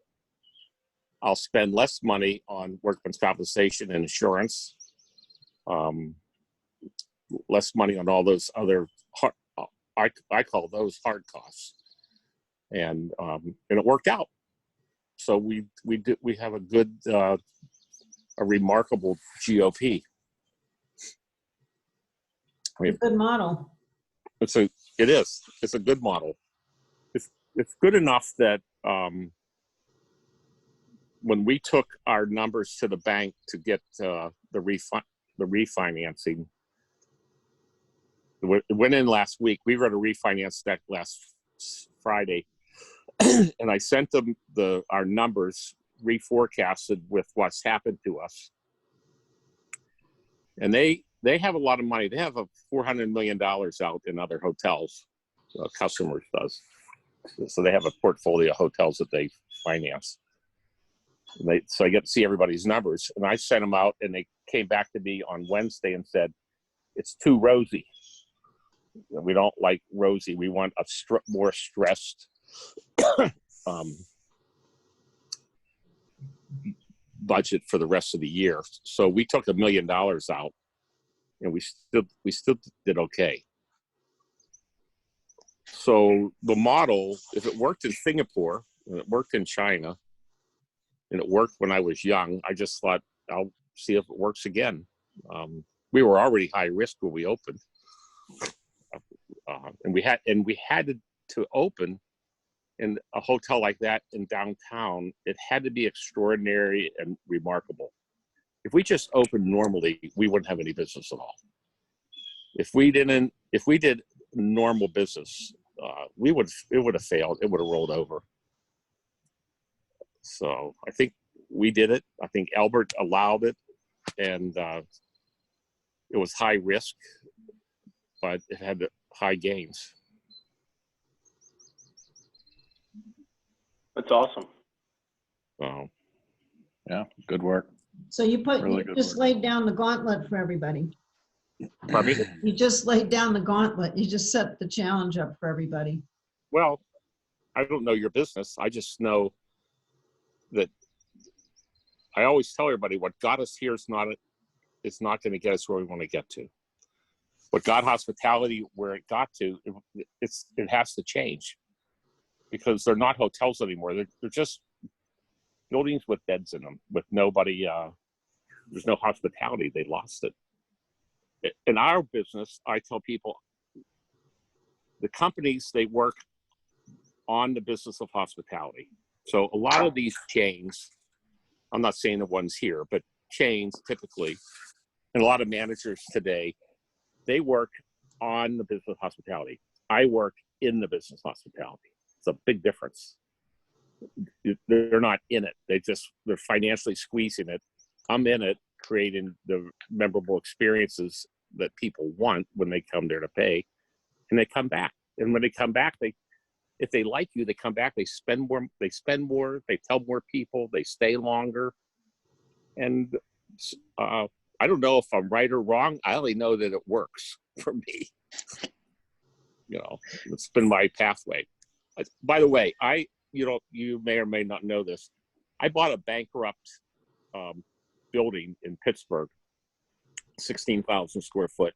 I'll spend less money on workman's compensation and insurance, less money on all those other I call those hard costs, and it worked out. So we have a good, a remarkable GOP. I mean, Good model. It's a good model. It's good enough that when we took our numbers to the bank to get the refinancing, it went in last week. We wrote a refinance deck last Friday, and I sent them our numbers reforecasted with what's happened to us. And they have a lot of money. They have a $400 million out in other hotels. Customers does. So they have a portfolio of hotels that they finance. So I get to see everybody's numbers. And I sent them out, and they came back to me on Wednesday and said, it's too rosy. We don't like rosy. We want a more stressed budget for the rest of the year. So we took $1 million out, and we still did okay. So the model, if it worked in Singapore and it worked in China and it worked when I was young, I just thought I'll see if it works again. We were already high risk when we opened. And we had to open in a hotel like that in downtown. It had to be extraordinary and remarkable. If we just opened normally, we wouldn't have any business at all. If we did normal business, it would have failed. It would have rolled over. So I think we did it. I think Albert allowed it, and it was high risk, but it had high gains. That's awesome. So, yeah, good work. So you Really good just work. laid down the gauntlet for everybody. pardon me? You just laid down the gauntlet. You just set the challenge up for everybody. Well, I don't know your business. I just know that I always tell everybody what got us here is not going to get us where we want to get to. What got hospitality where it got to, it has to change, because they're not hotels anymore. They're just buildings with beds in them, with nobody. There's no hospitality. They lost it. In our business, I tell people, the companies, they work on the business of hospitality. So a lot of these chains, I'm not saying the ones here, but chains typically, and a lot of managers today, they work on the business of hospitality. I work in the business of hospitality. It's a big difference. They're not in it. They're financially squeezing it. I'm in it, creating the memorable experiences that people want when they come there to pay, and they come back. And when they come back, if they like you, they come back, they spend more, they tell more people, they stay longer. And I don't know if I'm right or wrong. I only know that it works for me. It's been my pathway. By the way, you may or may not know this. I bought a bankrupt building in Pittsburgh, 16,000 square foot.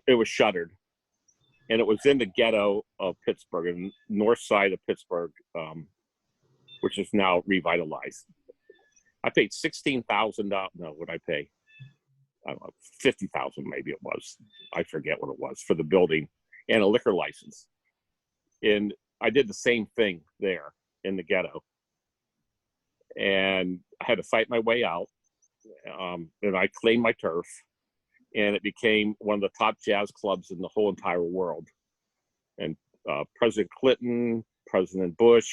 It was shuttered, and it was in the ghetto of Pittsburgh, in the north side of Pittsburgh, which is now revitalized. I paid $16,000. No, what did I pay? I don't know, $50,000 maybe it was. I forget what it was for the building and a liquor license. And I did the same thing there in the ghetto, and I had to fight my way out. And I claimed my turf, and it became one of the top jazz clubs in the whole entire world. And President Clinton, President Bush,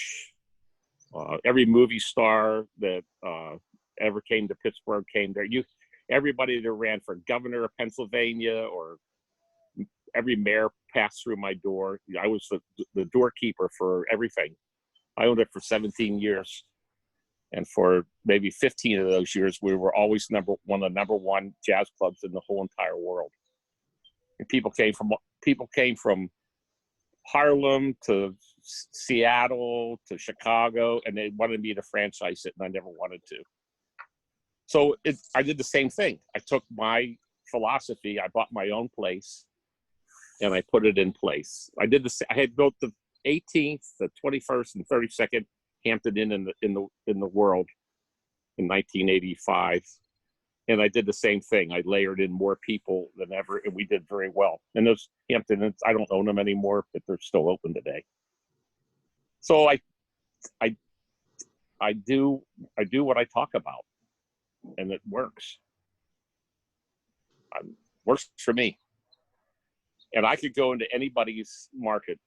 every movie star that ever came to Pittsburgh came there. everybody that ran for governor of Pennsylvania or every mayor passed through my door. I was the doorkeeper for everything. I owned it for 17 years. And for maybe 15 of those years, we were always one of the number one jazz clubs in the whole entire world. And people came from Harlem to Seattle to Chicago, and they wanted me to franchise it, and I never wanted to. So I did the same thing. I took my philosophy, I bought my own place, and I put it in place. I had built the 18th, the 21st, and 32nd Hampton Inn in the world in 1985, and I did the same thing. I layered in more people than ever, and we did very well. And those Hampton Inns, I don't own them anymore, but they're still open today. So I do what I talk about, and it works. Works for me, and I could go into anybody's market.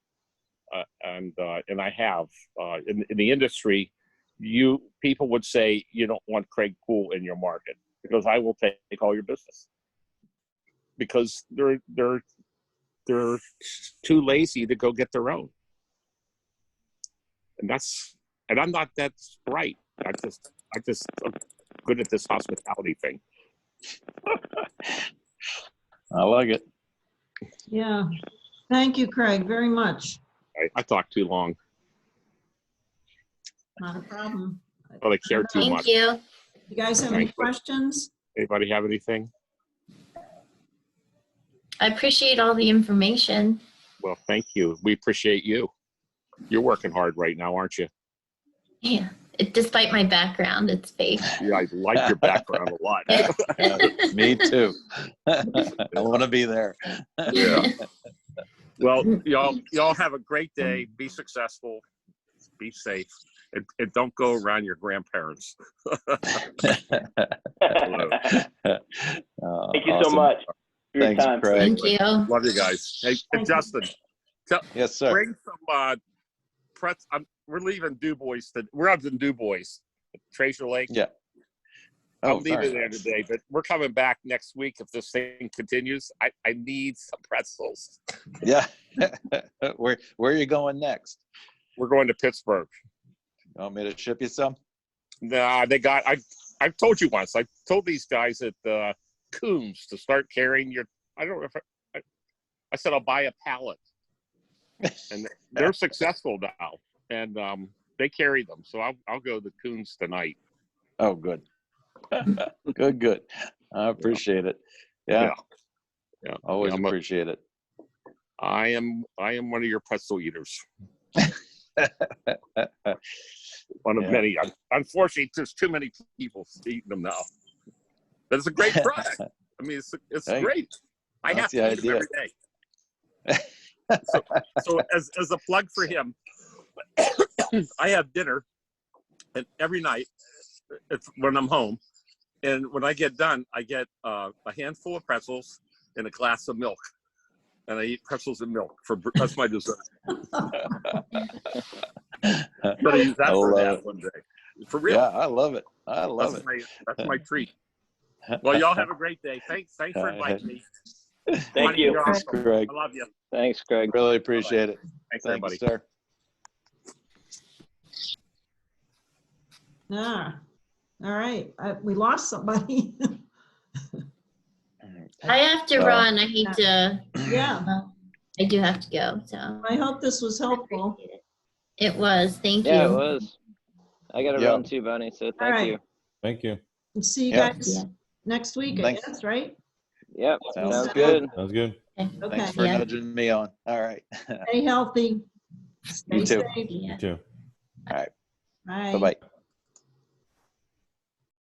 And I have in the industry, people would say you don't want Craig Poole in your market because I will take all your business because they're too lazy to go get their own, and I'm not that bright. I'm good at this hospitality thing. I like it. Yeah. Thank you, Craig, very much. I talk too long, Not a problem. but I care too much. Thank you. You guys have any questions? Anybody have anything? I appreciate all the information. Well, thank you. We appreciate you. You're working hard right now, aren't you? Yeah. Despite my background, it's fake. Yeah, I like your background a lot. Me too. I want to be there. Yeah. Well, y'all have a great day. Be successful. Be safe. And don't go around your grandparents. Thank you so much for your Thanks, time. Craig. Thank you. Love you guys. Hey, Justin, Yes, sir. bring some we're leaving Du Bois. We're up in Du Bois, Treasure Lake. Yeah. I'm leaving there today, but we're coming back next week if this thing continues. I need some pretzels. Yeah. Where are you going next? We're going to Pittsburgh. You want me to ship you some? Nah, I've told you once. I told these guys at Coombs to start carrying I don't know if I said I'll buy a pallet. And they're successful now. And they carry them. So I'll go to Coombs tonight. Oh, good. Good. I appreciate it. Yeah. Always appreciate it. I am one of your pretzel eaters. One of many. Unfortunately, there's too many people eating them now. But it's a great product. I mean, it's great. I have to eat them every day. So as a plug for him, I have dinner, and every night when I'm home, and when I get done, I get a handful of pretzels and a glass of milk, and I eat pretzels and milk that's my dessert. But I use that for that one day. For real. Yeah, I love it. That's my treat. Well, y'all have a great day. Thanks for inviting me. Thank you. Thanks, Craig. I love you. Thanks, Craig. Really appreciate it. Thanks, everybody. Sir. All right. We lost somebody. I have to run. I hate to. Yeah. I do have to go. So I hope this was helpful. it was. Thank you. Yeah, it was. I got to run too, Bonnie. So thank you. Thank you. And see you guys next week, I guess, right? Yep. Sounds good. Sounds good. Okay. Thanks for nudging me on. All right. Stay healthy. Stay You too. safe. You too. All right. Bye. Bye-bye.